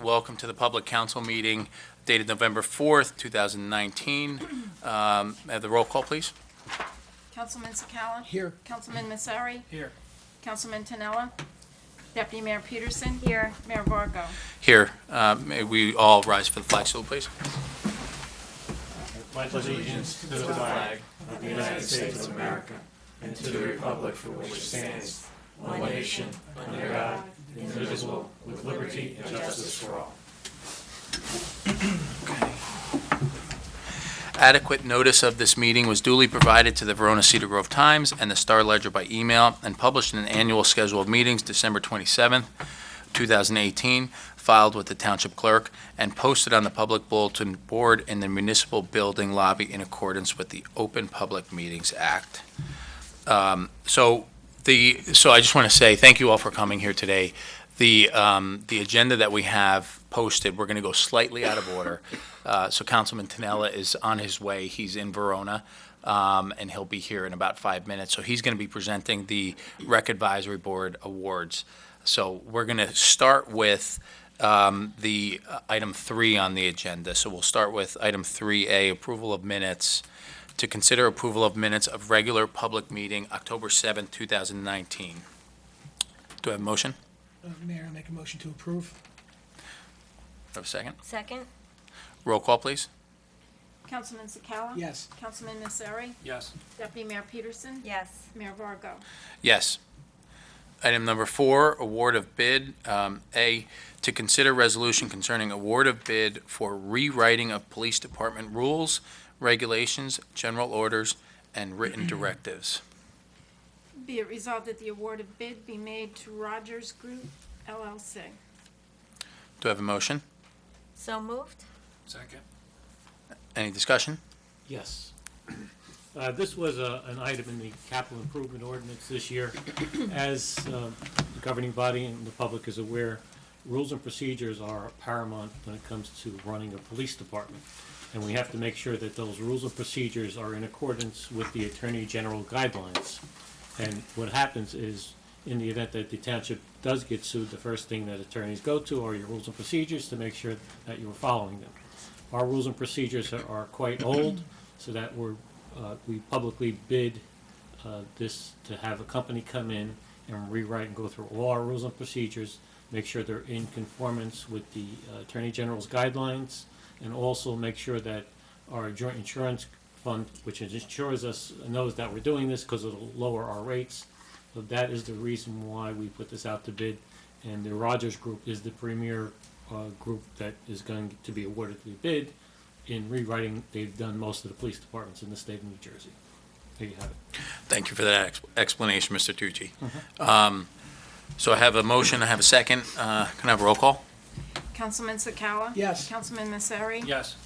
welcome to the Public Council meeting dated November 4th, 2019. May I have the roll call, please? Councilman Sakala? Here. Councilman Massari? Here. Councilman Councilman Tinella? Deputy Mayor Peterson? Here. Mayor Vargo? Here. May we all rise for the flag salute, please? Pledge allegiance to the flag of the United States of America and to the republic for which it stands, one nation, under God, indivisible, with liberty and justice for all. Adequate notice of this meeting was duly provided to the Verona Cedar Grove Times and the Star Ledger by email and published in an annual schedule of meetings December 27th, 2018, filed with the Township Clerk, and posted on the Public Bulletin Board in the Municipal Building Lobby in accordance with the Open Public Meetings Act. So I just want to say thank you all for coming here today. The agenda that we have posted, we're going to go slightly out of order. So Councilman Tinella is on his way. He's in Verona, and he'll be here in about 5 minutes. So he's going to be presenting the Rec Advisory Board Awards. So we're going to start with the item 3 on the agenda. So we'll start with item 3A, approval of minutes. To consider approval of minutes of regular public meeting, October 7th, 2019. Do I have a motion? Mayor, I make a motion to approve. Do I have a second? Second? Roll call, please. Councilman Sakala? Yes. Councilman Massari? Yes. Deputy Mayor Peterson? Yes. Mayor Vargo? Yes. Item number 4, award of bid. A, to consider resolution concerning award of bid for rewriting of police department rules, regulations, general orders, and written directives. Be it resolved that the award of bid be made to Rogers Group LLC. Do I have a motion? So moved? Second. Any discussion? Yes. This was an item in the capital improvement ordinance this year. As the governing body and the public is aware, rules and procedures are paramount when it comes to running a police department. And we have to make sure that those rules and procedures are in accordance with the Attorney General guidelines. And what happens is, in the event that the township does get sued, the first thing that attorneys go to are your rules and procedures to make sure that you're following them. Our rules and procedures are quite old, so that we publicly bid this to have a company come in and rewrite and go through all our rules and procedures, make sure they're in conformance with the Attorney General's guidelines, and also make sure that our joint insurance fund, which insures us, knows that we're doing this because it'll lower our rates. So that is the reason why we put this out to bid. And the Rogers Group is the premier group that is going to be awarded the bid. In rewriting, they've done most of the police departments in the state of New Jersey. There you have it. Thank you for that explanation, Mr. Tucci. So I have a motion, I have a second. Can I have a roll call? Councilman Sakala? Yes. Councilman Massari? Yes.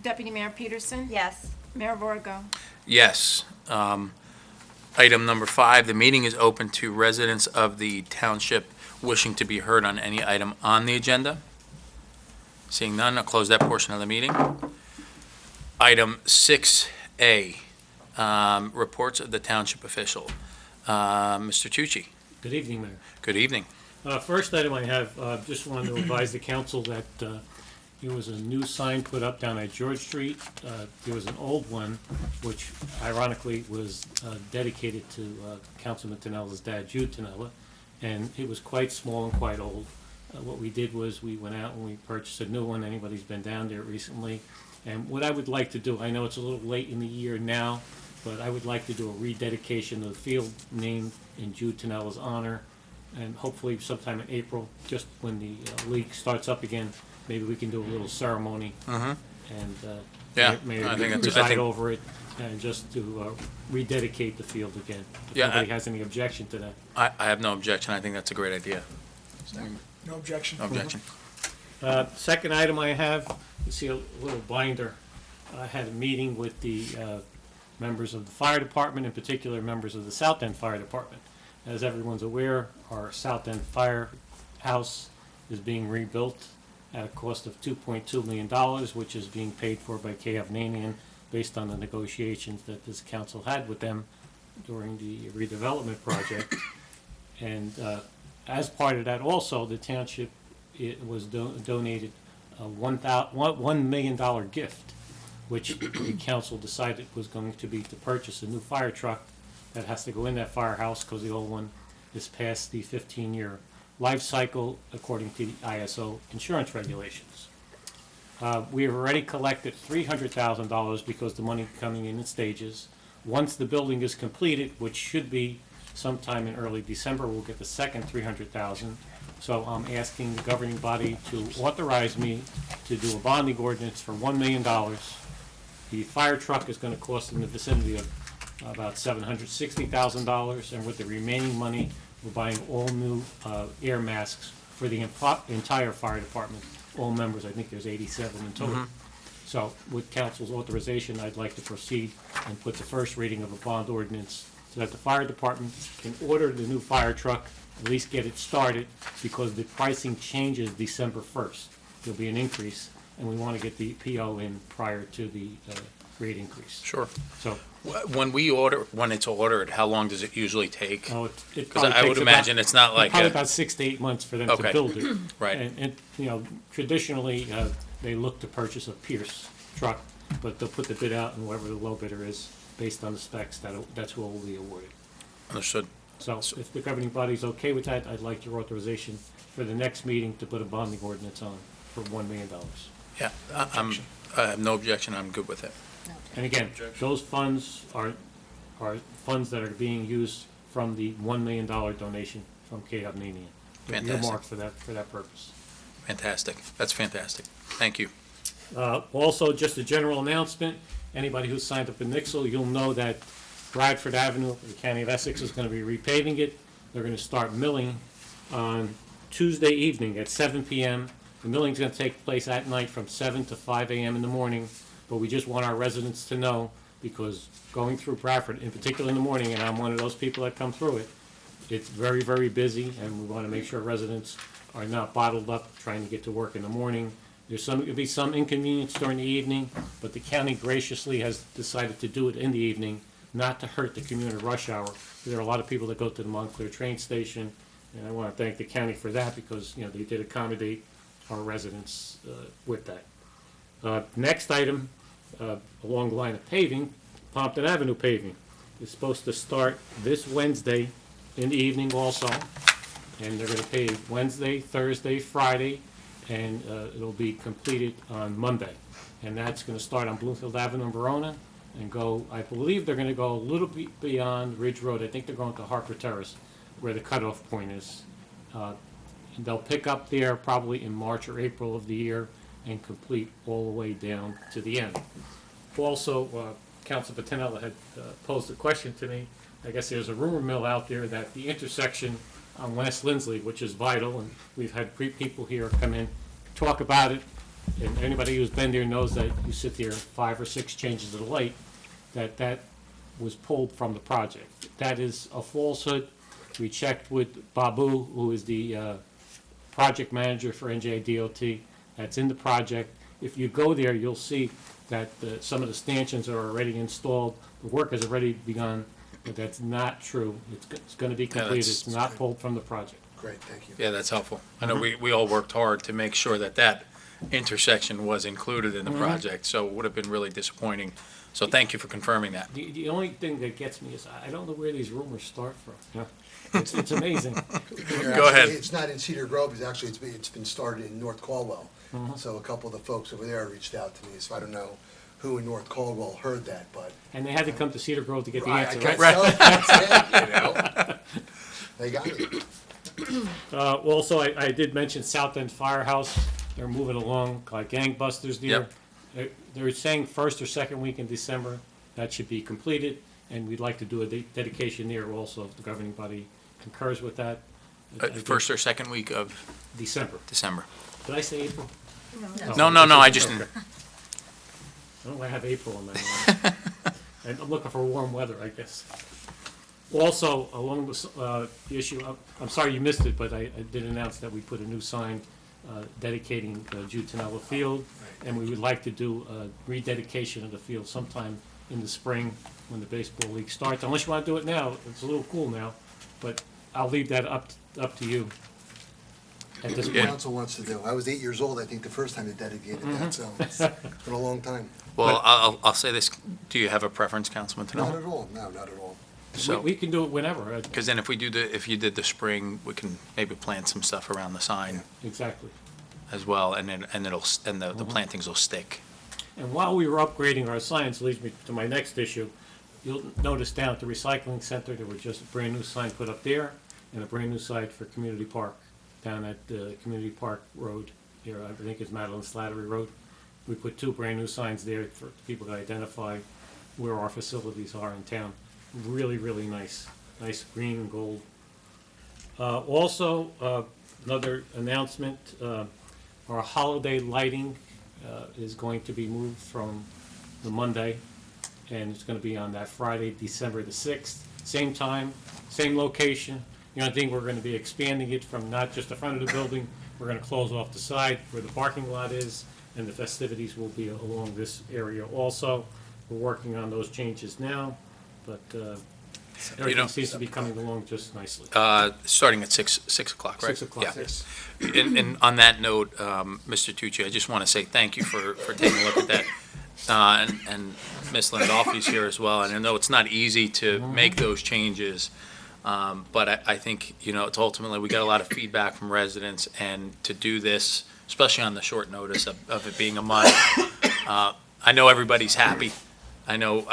Deputy Mayor Peterson? Yes. Mayor Vargo? Yes. Item number 5, the meeting is open to residents of the township wishing to be heard on any item on the agenda. Seeing none, I'll close that portion of the meeting. Item 6A, reports of the township official. Mr. Tucci, Good evening, Mayor. good evening. First item I have, just wanted to advise the council that there was a new sign put up down at George Street. There was an old one, which ironically was dedicated to Councilman Tinella's dad, Jude Tinella, and it was quite small and quite old. What we did was we went out and we purchased a new one. Anybody's been down there recently. And what I would like to do, I know it's a little late in the year now, but I would like to do a rededication of the field named in Jude Tinella's honor. And hopefully sometime in April, just when the league starts up again, maybe we can do a little ceremony. And Yeah, Mayor I think can that's- I preside think- over it and just to rededicate the field again. If Yeah, nobody has any objection to that. I have no objection. I think that's a great idea. No objection. No objection. Second item I have, you see a little binder. I had a meeting with the members of the fire department, in particular members of the South End Fire Department. As everyone's aware, our South End Firehouse is being rebuilt at a cost of $2.2 million, which is being paid for by KF Nanian based on the negotiations that this council had with them during the redevelopment project. And as part of that also, the township it was donated a $1 million gift, which the council decided was going to be to purchase a new fire truck that has to go in that firehouse because the old one is past the 15-year life cycle according to the ISO insurance regulations. We have already collected $300,000 because the money coming in stages. Once the building is completed, which should be sometime in early December, we'll get the second $300,000. So I'm asking the governing body to authorize me to do a bonding ordinance for $1 million. The fire truck is going to cost in the vicinity of about $760,000, and with the remaining money, we're buying all new air masks for the entire fire department, all members. I think there's 87 in total. So with council's authorization, I'd like to proceed and put the first reading of a bond ordinance so that the fire department can order the new fire truck, at least get it started, because the pricing changes December 1st. There'll be an increase, and we want to get the PO in prior to the rate increase. Sure. So, When it's ordered, how long does it usually take? no, it Because probably I would takes imagine it's not like probably a, about 6 to 8 months for them Okay. to build it. Right. And, traditionally, they look to purchase a Pierce truck, but they'll put the bid out, and whoever the low bidder is, based on the specs, that's who will be awarded. understood. So if the governing body's okay with that, I'd like your authorization for the next meeting to put a bonding ordinance on for $1 million. Yeah, I have no objection, I'm good with it. And again, those funds are funds that are being used from the $1 million donation from K. Hovnanian. They're Fantastic. earmarked for that purpose. Fantastic, that's fantastic. Thank you. Also, just a general announcement, anybody who's signed up in Nixle, you'll know that Bradford Avenue, the County of Essex is gonna be repaving it. They're gonna start milling on Tuesday evening at 7 PM. The milling's gonna take place at night from 7 to 5 AM in the morning, but we just want our residents to know, because going through Bradford, in particular in the morning, and I'm one of those people that come through it, it's very, very busy, and we wanna make sure residents are not bottled up trying to get to work in the morning. There'll be some inconvenience during the evening, but the county graciously has decided to do it in the evening, not to hurt the commuter rush hour. There are a lot of people that go to the Montclair train station, and I want to thank the county for that, because, they did accommodate our residents with that. Next item, along the line of paving, Pompton Avenue paving is supposed to start this Wednesday in the evening also, and they're going to pave Wednesday, Thursday, Friday, and it'll be completed on Monday. And that's going to start on Bloomfield Avenue in Verona and go, I believe they're going to go a little bit beyond Ridge Road. I think they're going to Harper Terrace, where the cutoff point is. And they'll pick up there probably in March or April of the year and complete all the way down to the end. Also, Council Patinella had posed a question to me. I guess there's a rumor mill out there that the intersection on West Lindsley, which is vital, and we've had people here come in, talk about it, and anybody who's been there knows that you sit there 5 or 6 changes of the light, that was pulled from the project. That is a falsehood. We checked with Babu, who is the project manager for NJDOT. That's in the project. If you go there, you'll see that some of the stanchions are already installed. The work has already begun, but that's not true. It's going to be completed. that's- It's not pulled from the project. Great, thank you. Yeah, that's helpful. I know we all worked hard to make sure that intersection was included in the project, so it would have been really disappointing. So thank you for confirming that. The only thing that gets me is I don't know where these rumors start from. It's amazing. Go ahead. It's not in Cedar Grove, it's been started in North Caldwell. So a couple of the folks over there reached out to me, so I don't know who in North Caldwell heard that, but. And they had to come to Cedar Grove to get the I answer, guess right? so, that's it, They got it. Also, I did mention South End Firehouse. They're moving along like gangbusters there. They're saying first or second week in December, that should be completed, and we'd like to do a dedication there also, if the governing body concurs with that. I think First or second week of December. December. Did I say April? No, I just, Okay. I don't have April on that one. And I'm looking for warm weather, I guess. Also, along the issue, I'm sorry you missed it, but I did announce that we put a new sign dedicating Jude Tonella Field, and we would like to do a rededication of the field sometime in the spring when the baseball league starts. Unless you want to do it now, it's a little cool now, but I'll leave that up to you. at this The point. council wants to do. I was 8 years old, I think, the first time they dedicated that, so it's been a long time. Well, I'll say this, do you have a preference, Councilman Not Tonello? at all, no, not at all. So, We can do it whenever, because then if you did the spring, we can maybe plant some stuff around the sign exactly. as well, and the plantings will stick. And while we were upgrading our signs, leads me to my next issue. You'll notice down at the recycling center, there was just a brand-new sign put up there, and a brand-new sign for Community Park, down at Community Park Road, here, I think it's Madeline Slattery Road. We put 2 brand-new signs there for people to identify where our facilities are in town. Really, really nice green and gold. Also, another announcement, our holiday lighting is going to be moved from the Monday, and it's gonna be on that Friday, December the 6th. Same time, same location. The only thing, we're gonna be expanding it from not just the front of the building, we're gonna close off the side where the parking lot is, and the festivities will be along this area also. We're working on those changes now, but everything seems to be coming along just nicely. Starting at 6 o'clock, right? 6 o'clock. Yeah. And on that note, Mr. Tucci, I just want to say thank you for taking a look at that. And Ms. Landolfi's here as well, and I know it's not easy to make those changes, but I think, it's ultimately, we got a lot of feedback from residents, and to do this, especially on the short notice of it being a month, I know everybody's happy. I know,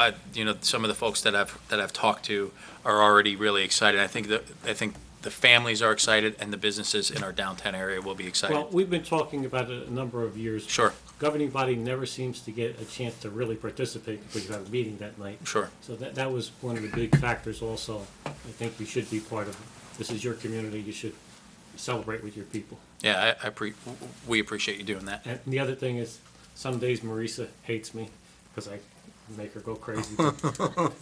some of the folks that I've talked to are already really excited. I think the families are excited, and the businesses in our downtown area will be excited. Well, we've been talking about it a number of years. Sure, Governing body never seems to get a chance to really participate because you have a meeting that night. sure. So that was one of the big factors also. I think we should be part of it. This is your community, you should celebrate with your people. Yeah, we appreciate you doing that. And the other thing is, some days Marisa hates me because I make her go crazy.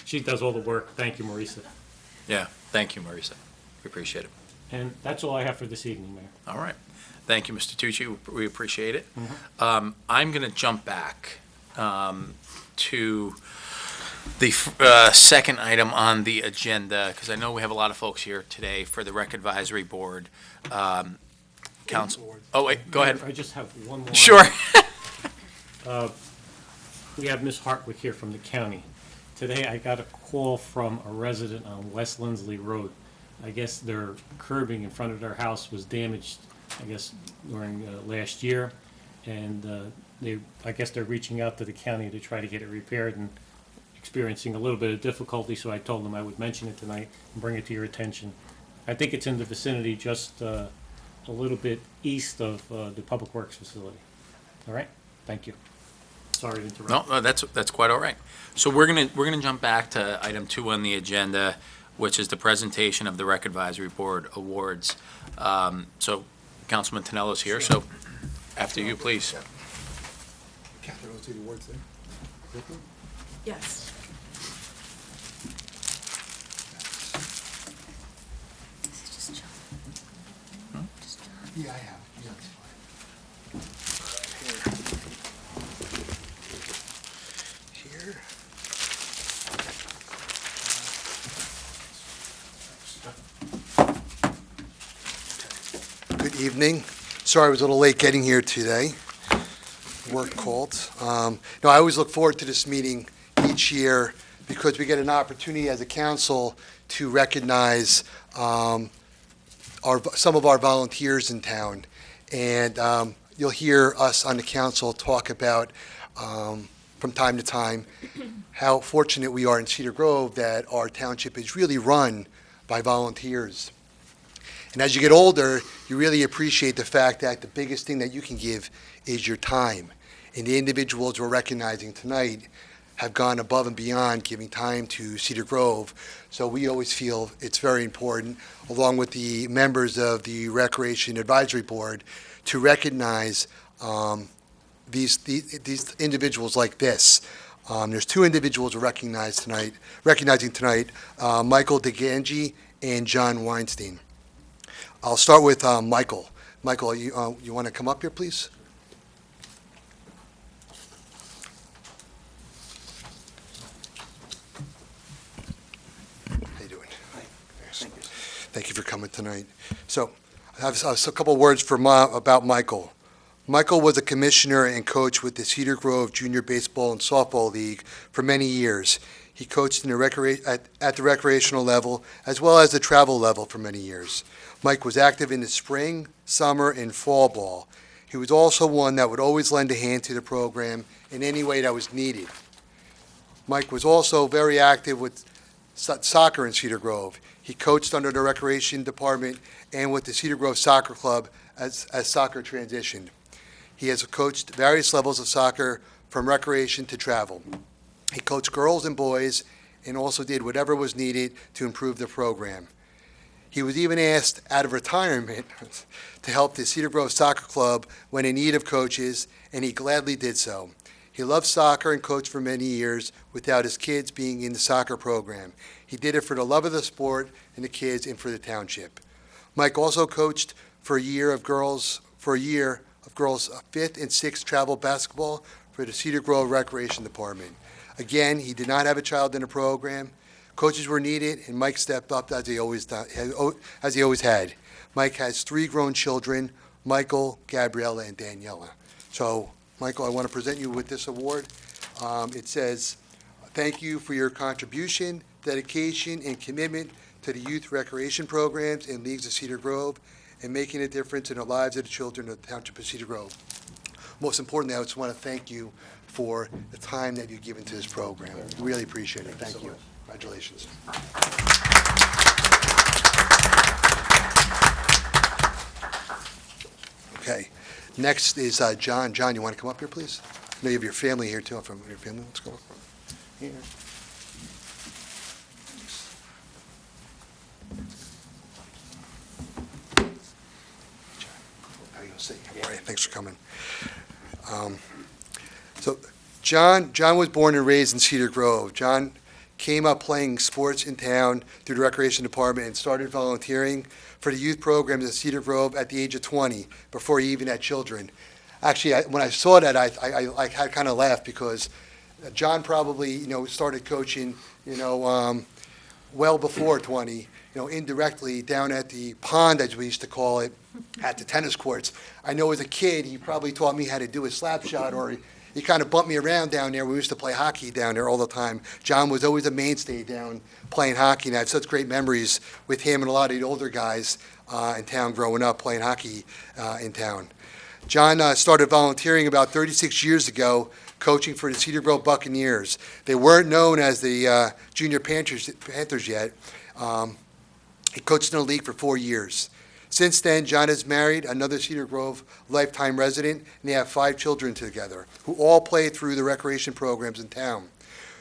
She does all the work. Thank you, Marisa. Yeah, thank you, Marisa. We appreciate it. And that's all I have for this evening, Mayor. All right. Thank you, Mr. Tucci. We appreciate it. I'm going to jump back to the second item on the agenda, because I know we have a lot of folks here today for the Rec Advisory Board. Council. Oh, wait, go ahead. I just have one more. Sure. We have Ms. Hartwick here from the county. Today, I got a call from a resident on West Lindsley Road. I guess their curbing in front of their house was damaged, during last year. And I guess they're reaching out to the county to try to get it repaired and experiencing a little bit of difficulty, so I told them I would mention it tonight and bring it to your attention. I think it's in the vicinity, just a little bit east of the Public Works facility. All right? Thank you. Sorry to interrupt. No, that's quite all right. So we're gonna jump back to item 2 on the agenda, which is the presentation of the Rec Advisory Board awards. So Councilman Tonello's here, so after you, please. Catherine, let's do the awards there. Yes. Yeah, I have. Yeah, that's fine. Here. Good evening. Sorry I was a little late getting here today. Work called. No, I always look forward to this meeting each year because we get an opportunity as a council to recognize some of our volunteers in town. And you'll hear us on the council talk about, from time to time, how fortunate we are in Cedar Grove that our township is really run by volunteers. And as you get older, you really appreciate the fact that the biggest thing that you can give is your time. And the individuals we're recognizing tonight have gone above and beyond giving time to Cedar Grove. So we always feel it's very important, along with the members of the Recreation Advisory Board, to recognize these individuals like this. There's 2 individuals we're recognizing tonight, Michael DeGangi and John Weinstein. I'll start with Michael. Michael, you want to come up here, please? How you doing? Thank you for coming tonight. So I have a couple words about Michael. Michael was a commissioner and coach with the Cedar Grove Junior Baseball and Softball League for many years. He coached in at the recreational level as well as the travel level for many years. Mike was active in the spring, summer, and fall ball. He was also one that would always lend a hand to the program in any way that was needed. Mike was also very active with soccer in Cedar Grove. He coached under the recreation department and with the Cedar Grove Soccer Club as soccer transitioned. He has coached various levels of soccer from recreation to travel. He coached girls and boys and also did whatever was needed to improve the program. He was even asked out of retirement to help the Cedar Grove Soccer Club when in need of coaches, and he gladly did so. He loved soccer and coached for many years without his kids being in the soccer program. He did it for the love of the sport and the kids and for the township. Mike also coached for a year of girls' 5th and 6th travel basketball for the Cedar Grove Recreation Department. Again, he did not have a child in the program. Coaches were needed, and Mike stepped up as he always had. Mike has 3 grown children, Michael, Gabriella, and Daniela. So, Michael, I want to present you with this award. It says, "Thank you for your contribution, dedication, and commitment to the youth recreation programs and leagues of Cedar Grove and making a difference in the lives of the children of the Township of Cedar Grove." Most importantly, I just want to thank you for the time that you've given to this program. Really appreciate it. Thank you. Congratulations. Okay. Next is John. John, you want to come up here, please? I know you have your family here, too. From your family, let's go up here. How you gonna sit? All right, thanks for coming. So, John was born and raised in Cedar Grove. John came up playing sports in town through the recreation department and started volunteering for the youth programs at Cedar Grove at the age of 20, before he even had children. Actually, when I saw that, I had kind of laughed because John probably, started coaching, well before 20, indirectly down at the pond, as we used to call it, at the tennis courts. I know as a kid, he probably taught me how to do a slap shot, or he kind of bumped me around down there. We used to play hockey down there all the time. John was always a mainstay down playing hockey, and I have such great memories with him and a lot of the older guys in town growing up playing hockey in town. John started volunteering about 36 years ago, coaching for the Cedar Grove Buccaneers. They weren't known as the Junior Panthers yet. He coached in the league for 4 years. Since then, John has married another Cedar Grove lifetime resident, and they have 5 children together, who all play through the recreation programs in town,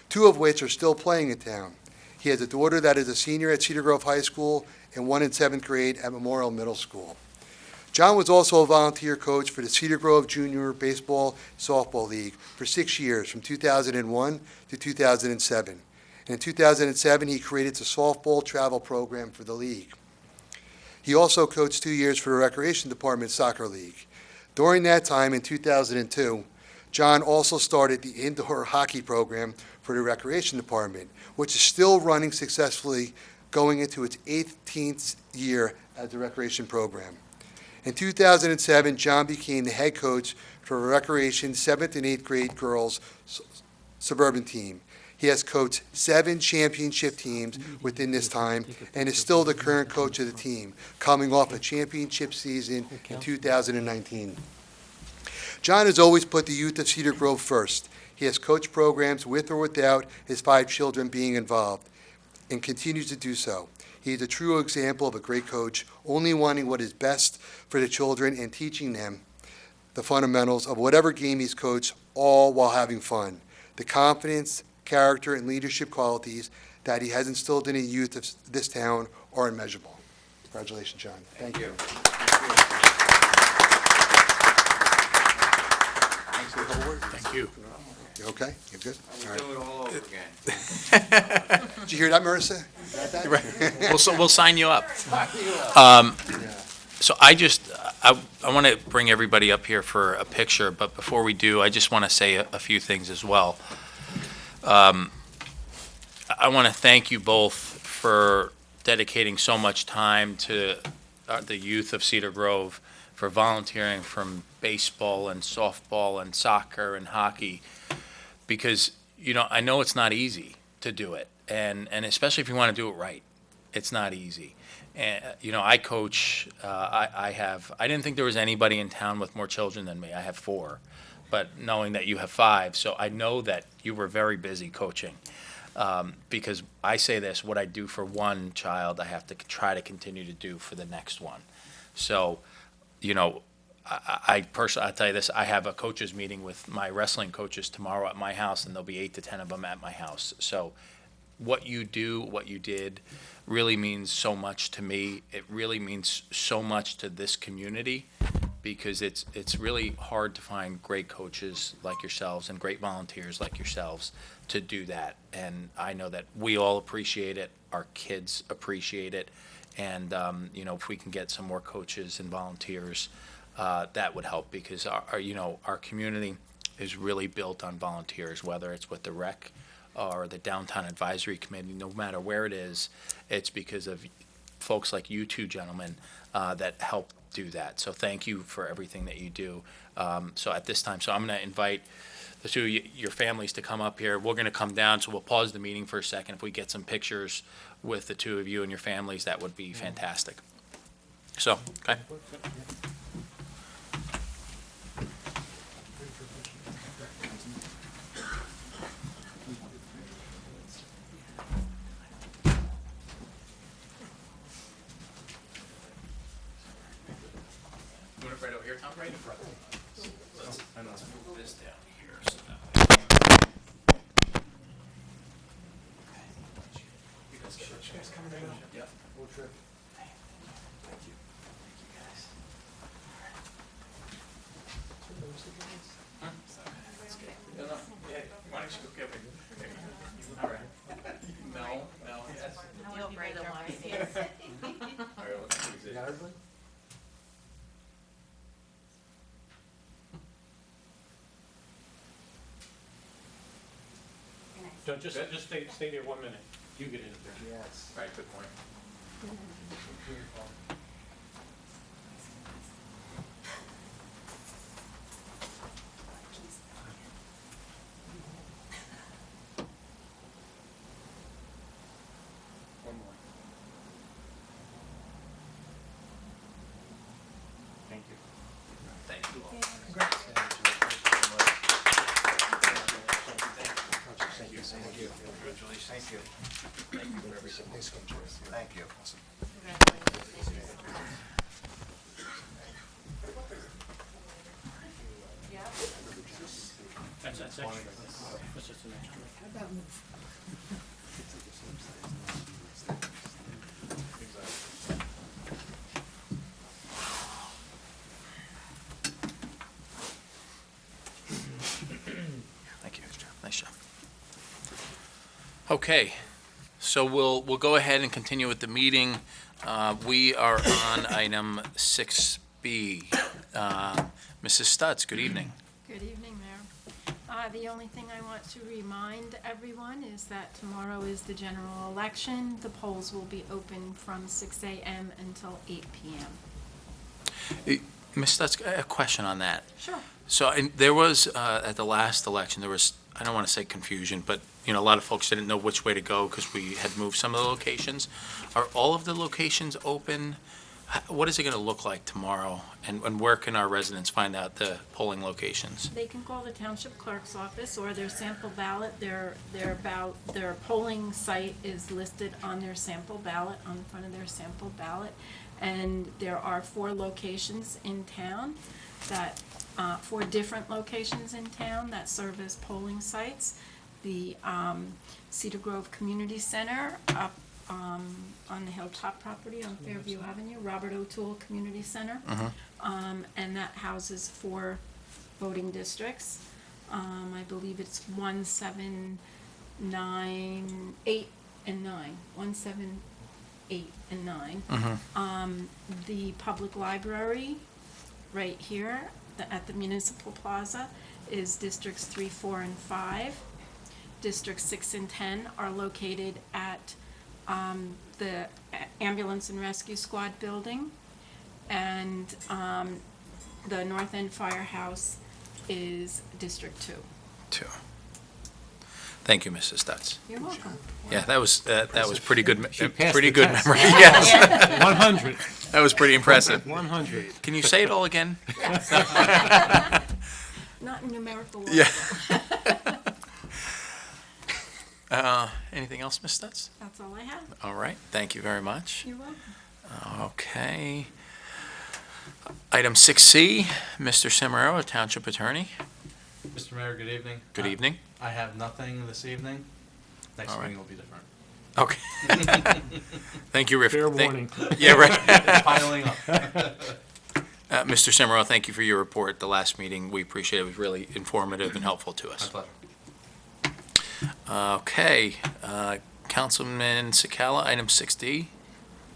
2 of which are still playing in town. He has a daughter that is a senior at Cedar Grove High School and 1 in 7th grade at Memorial Middle School. John was also a volunteer coach for the Cedar Grove Junior Baseball Softball League for 6 years, from 2001 to 2007. And in 2007, he created the softball travel program for the league. He also coached 2 years for the Recreation Department Soccer League. During that time, in 2002, John also started the indoor hockey program for the Recreation Department, which is still running successfully, going into its 18th year as a recreation program. In 2007, John became the head coach for the Recreation 7th and 8th grade girls suburban team. He has coached 7 championship teams within this time and is still the current coach of the team, coming off a championship season in 2019. John has always put the youth of Cedar Grove first. He has coached programs with or without his 5 children being involved and continues to do so. He is a true example of a great coach, only wanting what is best for the children and teaching them the fundamentals of whatever game he's coached, all while having fun. The confidence, character, and leadership qualities that he has instilled in the youth of this town are immeasurable. Congratulations, John. Thank you. Thank you. You okay? You good? All right. Do it all over again. Did you hear that, Marissa? We'll sign you up. So I want to bring everybody up here for a picture, but before we do, I just want to say a few things as well. I want to thank you both for dedicating so much time to the youth of Cedar Grove for volunteering from baseball and softball and soccer and hockey, because, I know it's not easy to do it, and especially if you want to do it right, it's not easy. And, I coach, I didn't think there was anybody in town with more children than me. I have 4, but knowing that you have 5, so I know that you were very busy coaching. Because I say this, what I do for one child, I have to try to continue to do for the next one. So, I personally, I'll tell you this, I have a coaches meeting with my wrestling coaches tomorrow at my house, and there'll be 8 to 10 of them at my house. So what you do, what you did, really means so much to me. It really means so much to this community, because it's really hard to find great coaches like yourselves and great volunteers like yourselves to do that. And I know that we all appreciate it, our kids appreciate it, and, if we can get some more coaches and volunteers, that would help, because our community is really built on volunteers, whether it's with the rec or the downtown advisory committee, no matter where it is, it's because of folks like you two gentlemen that help do that. So thank you for everything that you do. So at this time, I'm going to invite the two of your families to come up here. We're going to come down, so we'll pause the meeting for a second. If we get some pictures with the two of you and your families, that would be fantastic. So, okay. You want it right over here, Tom? Right in front. Let's move this down here. So that you guys get it. Guys coming right up. Yep. Road trip. Thank you. Thank you, guys. No, no. Yeah, why don't you go get me? All right. No, yes. You'll break their hearts. All right, let's do this. everybody? Don't, just stay there 1 minute. You get in there. Yes. Right, good point. One more. Thank you. Thank you all. Congrats. Thank you. Thank you. Congratulations. Thank you. Thank you for everything. Thanks, Coach. Thank you. That's extra. That's just an extra. How'd that move? Thank you. Nice job. Okay, so we'll go ahead and continue with the meeting. We are on item 6B. Mrs. Stutz, good evening. Good evening, Mayor. The only thing I want to remind everyone is that tomorrow is the general election. The polls will be open from 6 a.m. until 8 p.m. Ms. Stutz, a question on that. Sure. So there was, at the last election, there was, I don't want to say confusion, but, a lot of folks didn't know which way to go because we had moved some of the locations. Are all of the locations open? What is it going to look like tomorrow? And where can our residents find out the polling locations? They can call the township clerk's office or their sample ballot. Their polling site is listed on their sample ballot, on the front of their sample ballot. And there are 4 locations in town that, 4 different locations in town that serve as polling sites. The Cedar Grove Community Center up on the Hilltop property on Fairview Avenue, Robert O'Toole Community Center. And that houses 4 voting districts. I believe it's 1, 7, 9, 8, and 9. 1, 7, 8, and 9. The public library, right here at the Municipal Plaza, is districts 3, 4, and 5. Districts 6 and 10 are located at the Ambulance and Rescue Squad building. and the North End Firehouse is District 2. 2. Thank you, Mrs. Stutz. You're welcome. Yeah, that was pretty good, She passed pretty the good test. memory. Yes, 100. that was pretty impressive. 100. Can you say it all again? Not in numerical order. Yeah. Anything else, Ms. Stutz? That's all I have. All right, thank you very much. You're welcome. Okay. Item 6C, Mr. Cimarro, Township Attorney. Mr. Mayor, good evening. Good evening. I have nothing this evening. Next All right. meeting will be different. Okay. Thank you, Rick. Fair warning. Yeah, right. Piling up. Mr. Cimarro, thank you for your report. The last meeting, we appreciate it. It was really informative and helpful to My us. pleasure. Okay, Councilman Sakala, item 6D.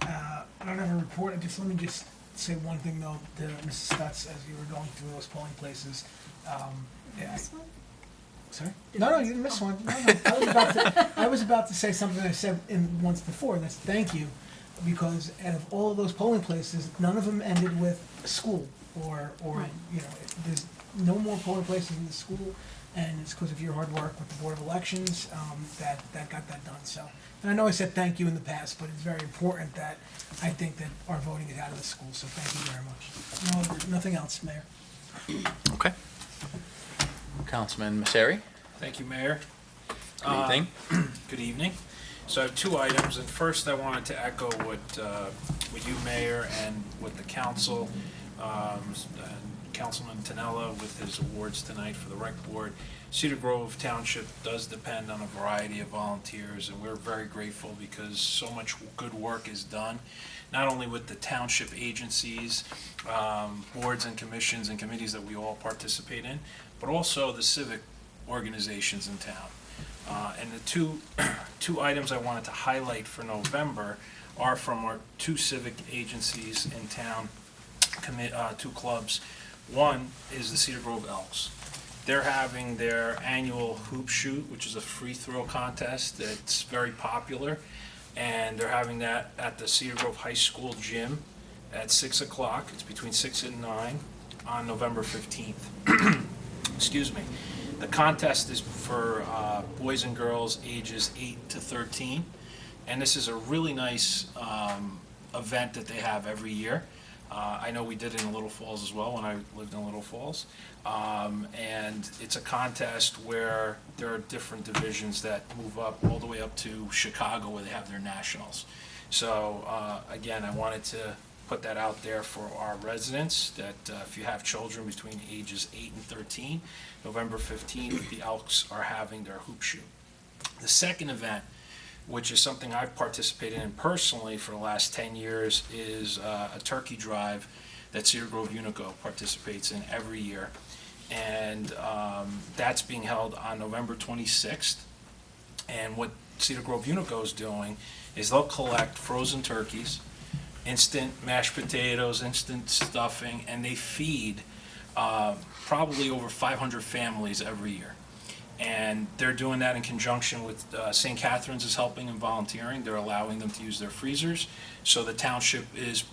I don't have a report, let me just say one thing though, to Mrs. Stutz, as you were going through those polling places. Yeah, This one? sorry? No, you didn't miss one. No, I was about to say something I said once before, and that's thank you, because out of all of those polling places, none of them ended with school, or, Right. you know, there's no more polling places in the school, and it's because of your hard work with the Board of Elections, that got that done, so. And I know I said thank you in the past, but it's very important that, I think that our voting is out of the school, so thank you very much. No, nothing else, Mayor. Okay. Councilman Messeri, Thank you, Mayor. good evening. Good evening. So I have two items, and first I wanted to echo what you, Mayor, and what the council, and Councilman Tanella with his awards tonight for the rec board. Cedar Grove Township does depend on a variety of volunteers, and we're very grateful because so much good work is done, not only with the township agencies, boards and commissions and committees that we all participate in, but also the civic organizations in town. And the two items I wanted to highlight for November are from our two civic agencies in town, two clubs. One is the Cedar Grove Elks. They're having their annual hoop shoot, which is a free throw contest that's very popular. And they're having that at the Cedar Grove High School gym at 6 o'clock. It's between 6 and 9 on November 15th. Excuse me. The contest is for boys and girls ages 8 to 13. And this is a really nice event that they have every year. I know we did it in Little Falls as well when I lived in Little Falls. And it's a contest where there are different divisions that move up all the way up to Chicago where they have their nationals. So again, I wanted to put that out there for our residents, that if you have children between ages 8 and 13, November 15th, the Elks are having their hoop shoot. The second event, which is something I've participated in personally for the last 10 years, is a turkey drive that Cedar Grove Unico participates in every year. And that's being held on November 26th. And what Cedar Grove Unico is doing is they'll collect frozen turkeys, instant mashed potatoes, instant stuffing, and they feed probably over 500 families every year. And they're doing that in conjunction with St. Catherine's is helping and volunteering. They're allowing them to use their freezers. So the township is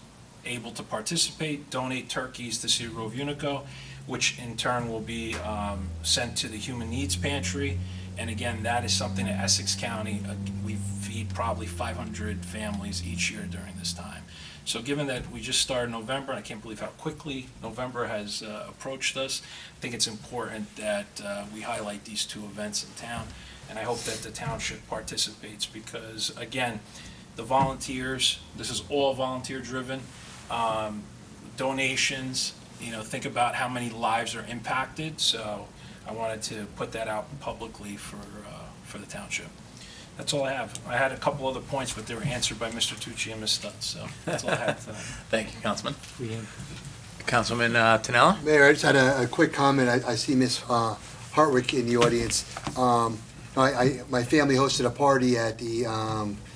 able to participate, donate turkeys to Cedar Grove Unico, which in turn will be sent to the Human Needs Pantry. And again, that is something that Essex County, we feed probably 500 families each year during this time. So given that we just started November, and I can't believe how quickly November has approached us, I think it's important that we highlight these two events in town. And I hope that the township participates because, again, the volunteers, this is all volunteer driven. Donations, think about how many lives are impacted. So I wanted to put that out publicly for the township. That's all I have. I had a couple other points, but they were answered by Mr. Tucci and Ms. Stutz, so that's all I had tonight. Thank you, Councilman. We have Councilman Tanella? Mayor, I just had a quick comment. I see Ms. Hartwick in the audience. My family hosted a party at the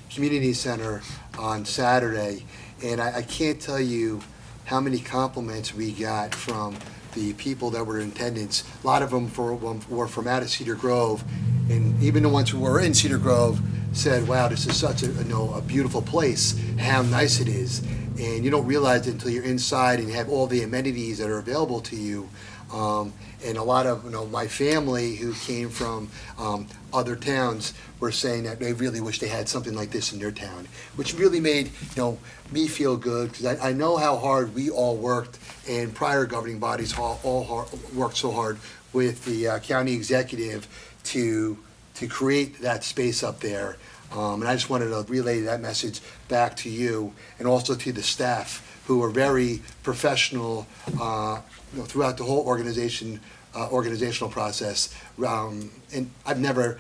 community center on Saturday, and I can't tell you how many compliments we got from the people that were in attendance. A lot of them were from out of Cedar Grove, and even the ones who were in Cedar Grove said, wow, this is such a beautiful place, how nice it is. and you don't realize it until you're inside and you have all the amenities that are available to you. And a lot of, my family who came from other towns were saying that they really wish they had something like this in their town, which really made, me feel good, because I know how hard we all worked, and prior governing bodies worked so hard with the county executive to create that space up there. And I just wanted to relay that message back to you, and also to the staff, who were very professional throughout the whole organizational process. And I've never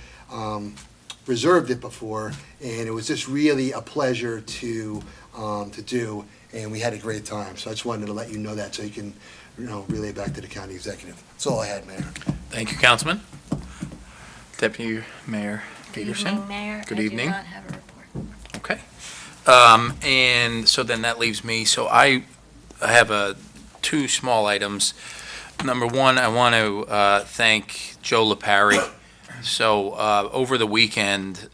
reserved it before, and it was just really a pleasure to do, and we had a great time. So I just wanted to let you know that, so you can, relay back to the county executive. That's all I had, Mayor. Thank you, Councilman. Deputy Mayor Peterson. Good evening, Mayor. Good I evening. do not have a report. Okay. And so then that leaves me, so I have two small items. Number one, I want to thank Joe LaParry. So over the weekend,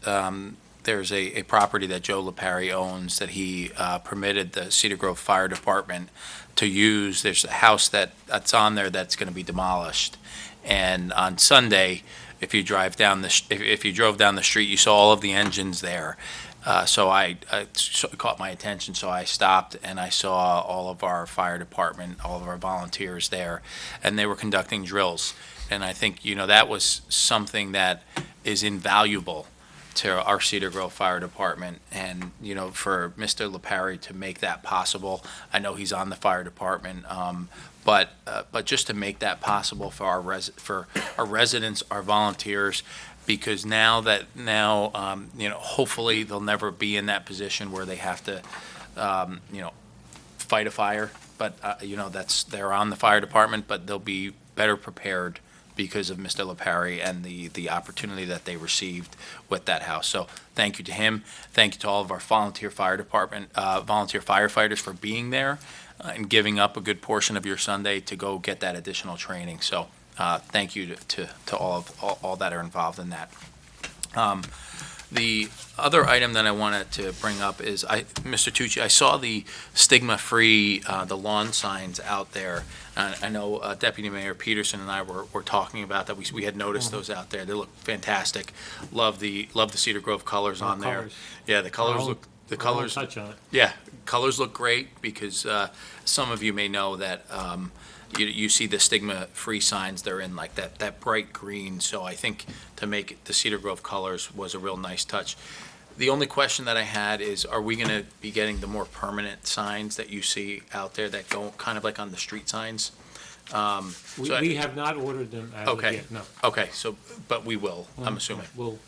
there's a property that Joe LaParry owns that he permitted the Cedar Grove Fire Department to use. There's a house that's on there that's going to be demolished. And on Sunday, if you drove down the street, you saw all of the engines there. So it caught my attention, so I stopped and I saw all of our fire department, all of our volunteers there, and they were conducting drills. And I think, that was something that is invaluable to our Cedar Grove Fire Department. And, for Mr. LaParry to make that possible, I know he's on the fire department, but just to make that possible for our residents, our volunteers, because now, hopefully they'll never be in that position where they have to, fight a fire. But, they're on the fire department, but they'll be better prepared because of Mr. LaParry and the opportunity that they received with that house. So thank you to him. Thank you to all of our volunteer fire department, volunteer firefighters for being there and giving up a good portion of your Sunday to go get that additional training. So thank you to all that are involved in that. The other item that I wanted to bring up is, Mr. Tucci, I saw the stigma-free, the lawn signs out there. I know Deputy Mayor Peterson and I were talking about that. We had noticed those out there. They look fantastic. Love the Cedar Grove colors on there. Colors. Yeah, the colors look. The colors. Touch on it. Yeah, colors look great because some of you may know that you see the stigma-free signs, they're in like that bright green. So I think to make it the Cedar Grove colors was a real nice touch. The only question that I had is, are we going to be getting the more permanent signs that you see out there that go kind of like on the street signs? We have not ordered them as of Okay. yet, no. Okay, so, but we will, I'm assuming. We'll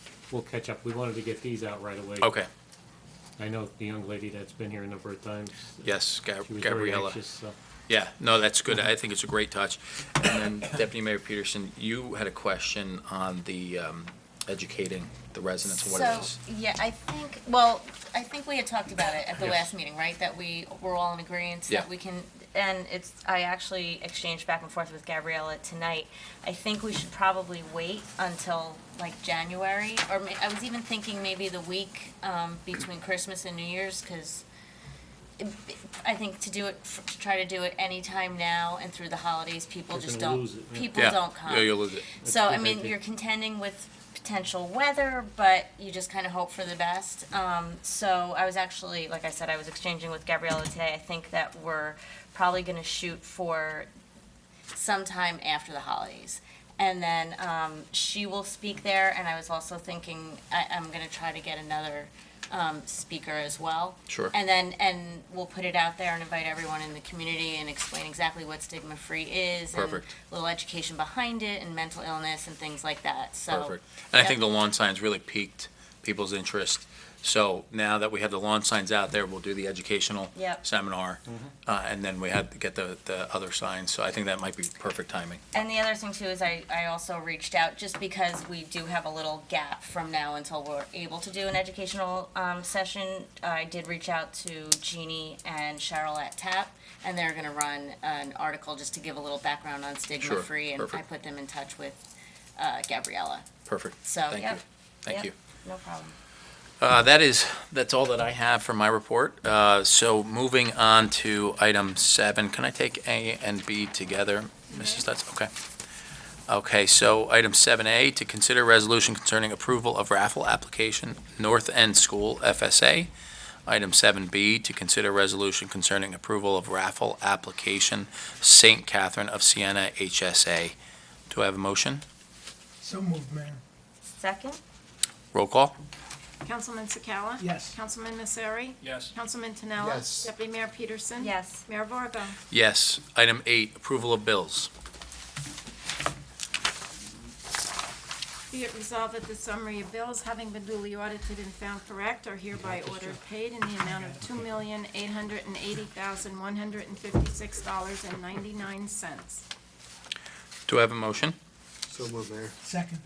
catch up. We wanted to get these out right away. Okay, I know the young lady that's been here a number of times. yes, She was very Gabriella. anxious, so. Yeah, no, that's good. I think it's a great touch. And then Deputy Mayor Peterson, you had a question on the educating the residents of what it is. Yeah, I think we had talked about it at the Yes. last meeting, right? That we were all in agreement Yeah. that we can, and I actually exchanged back and forth with Gabriella tonight. I think we should probably wait until like January, or I was even thinking maybe the week between Christmas and New Year's, because I think to try to do it anytime now and through the holidays, people You're just gonna don't, lose it, yeah. people Yeah, don't come. Yeah, you'll lose it. So, I good mean, idea. you're contending with potential weather, but you just kind of hope for the best. So I was actually, like I said, I was exchanging with Gabriella today. I think that we're probably going to shoot for sometime after the holidays. And then she will speak there, and I was also thinking I'm going to try to get another speaker as well. Sure. And we'll put it out there and invite everyone in the community and explain exactly what stigma-free is. Perfect. And a little education behind it and mental illness and things like that, so. Perfect. And I think yeah. the lawn signs really piqued people's interest. So now that we have the lawn signs out there, we'll do the educational Yep. seminar. And then we had to get the other signs. So I think that might be perfect timing. And the other thing too is I also reached out just because we do have a little gap from now until we're able to do an educational session. I did reach out to Jeannie and Cheryl at TAP, and they're gonna run an article just to give a little background on stigma-free, and I perfect. put them in touch with Gabriella. Perfect. So, Thank yep, you. Thank yep, you. no problem. That's all that I have for my report. So moving on to item 7, can I take A and B together, Mrs. Stutz? Okay. Okay, so item 7A, to consider resolution concerning approval of raffle application, North End School FSA. Item 7B, to consider resolution concerning approval of raffle application, St. Catherine of Siena HSA. Do I have a motion? So moved, Mayor. Second? Roll call? Councilman Sakala? Yes. Councilman Messeri? Yes. Councilman Tinella? Yes. Deputy Mayor Peterson? Yes. Mayor Vargo? Yes. Item 8, approval of bills. Be it resolved that the summary of bills, having been duly audited and found correct, are hereby ordered paid in the amount of $2,880,156.99. Do I have a motion? So moved, Mayor. Second,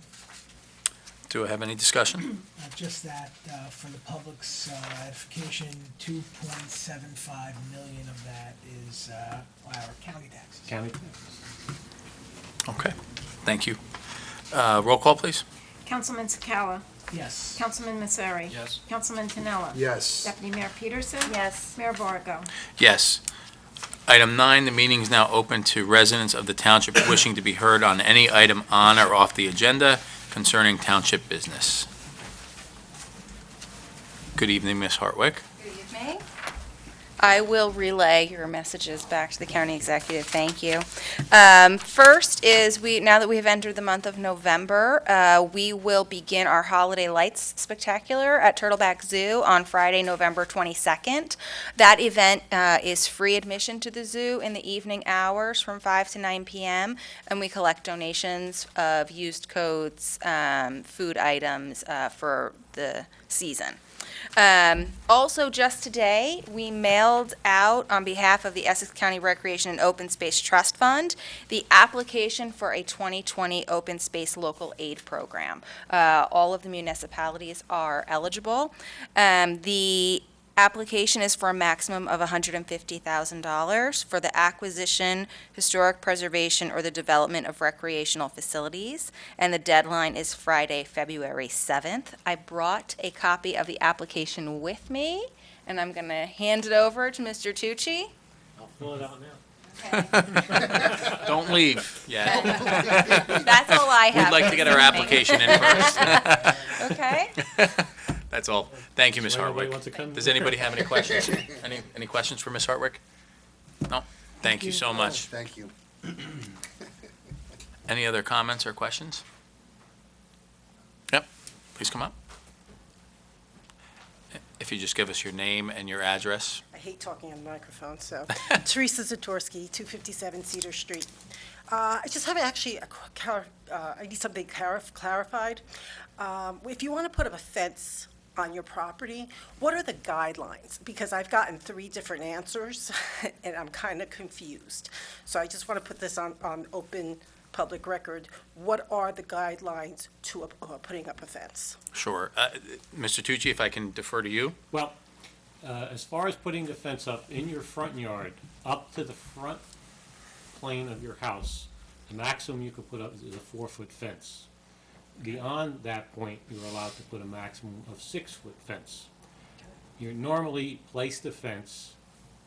Do I have any discussion? just that, for the public's edification, 2.75 million of that is our county taxes. County, Okay, thank you. Roll call, please. Councilman Sakala? Yes. Councilman Messeri? Yes. Councilman Tinella? Yes. Deputy Mayor Peterson? Yes. Mayor Vargo? Yes. Item 9, the meeting is now open to residents of the township wishing to be heard on any item on or off the agenda concerning township business. Good evening, Ms. Hartwick. Good evening. I will relay your messages back to the county executive. Thank you. First is now that we have entered the month of November, we will begin our Holiday Lights Spectacular at Turtleback Zoo on Friday, November 22nd. That event is free admission to the zoo in the evening hours from 5 to 9 p.m., and we collect donations of used coats, food items for the season. Also, just today, we mailed out, on behalf of the Essex County Recreation and Open Space Trust Fund, the application for a 2020 Open Space Local Aid Program. All of the municipalities are eligible. The application is for a maximum of $150,000 for the acquisition, historic preservation, or the development of recreational facilities, and the deadline is Friday, February 7th. I brought a copy of the application with me, and I'm going to hand it over to Mr. Tucci. I'll fill it out now. Don't leave yet. That's all I have. We'd like to get our application in first. Okay. That's all. Thank you, Ms. So anybody wants to Hartwick. come? Does anybody have any questions? Any questions for Ms. Hartwick? No? Thank you so much. Thank you. Any other comments or questions? Yep, please come up. If you just give us your name and your address. I hate talking on the microphone, so. Teresa Zatorsky, 257 Cedar Street. I just have actually, I need something clarified. If you want to put up a fence on your property, what are the guidelines? Because I've gotten 3 different answers, and I'm kind of confused. So I just want to put this on open public record. What are the guidelines to putting up a fence? Sure. Mr. Tucci, if I can defer to you? Well, as far as putting the fence up in your front yard, up to the front plane of your house, the maximum you can put up is a 4-foot fence. Beyond that point, you're allowed to put a maximum of 6-foot fence. You normally place the fence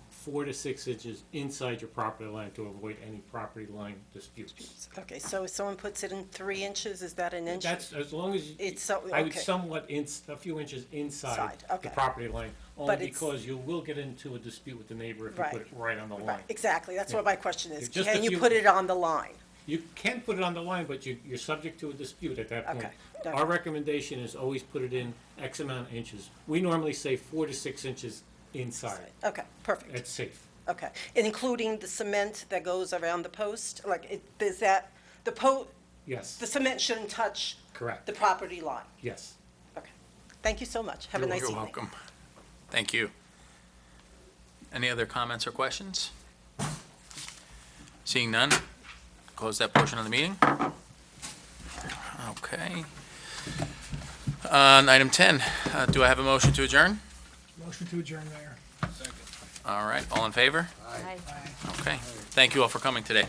4 to 6 inches inside your property line to avoid any property line disputes. Okay, so if someone puts it in 3 inches, is that an inch? That's, as long as, It's so, I would okay. somewhat, a few inches inside Side, the okay. property line, only But it's- because you will get into a dispute with the neighbor if you Right. put it right on the line. Right, exactly, that's what my question is. Just a Can you few- put it on the line? You can put it on the line, but you're subject to a dispute at that point. Okay. Our recommendation is always put it in X amount of inches. We normally say 4 to 6 inches inside. Okay, perfect. It's safe. Okay, and including the cement that goes around the post, is that, the Yes, cement shouldn't touch correct. the property line? Yes. Okay, thank you so much, have a nice evening. You're welcome. Thank you. Any other comments or questions? Seeing none, close that portion of the meeting. Okay. On item 10, do I have a motion to adjourn? Motion to adjourn, Mayor. All right, all in favor? Aye. Okay. Thank you all for coming today.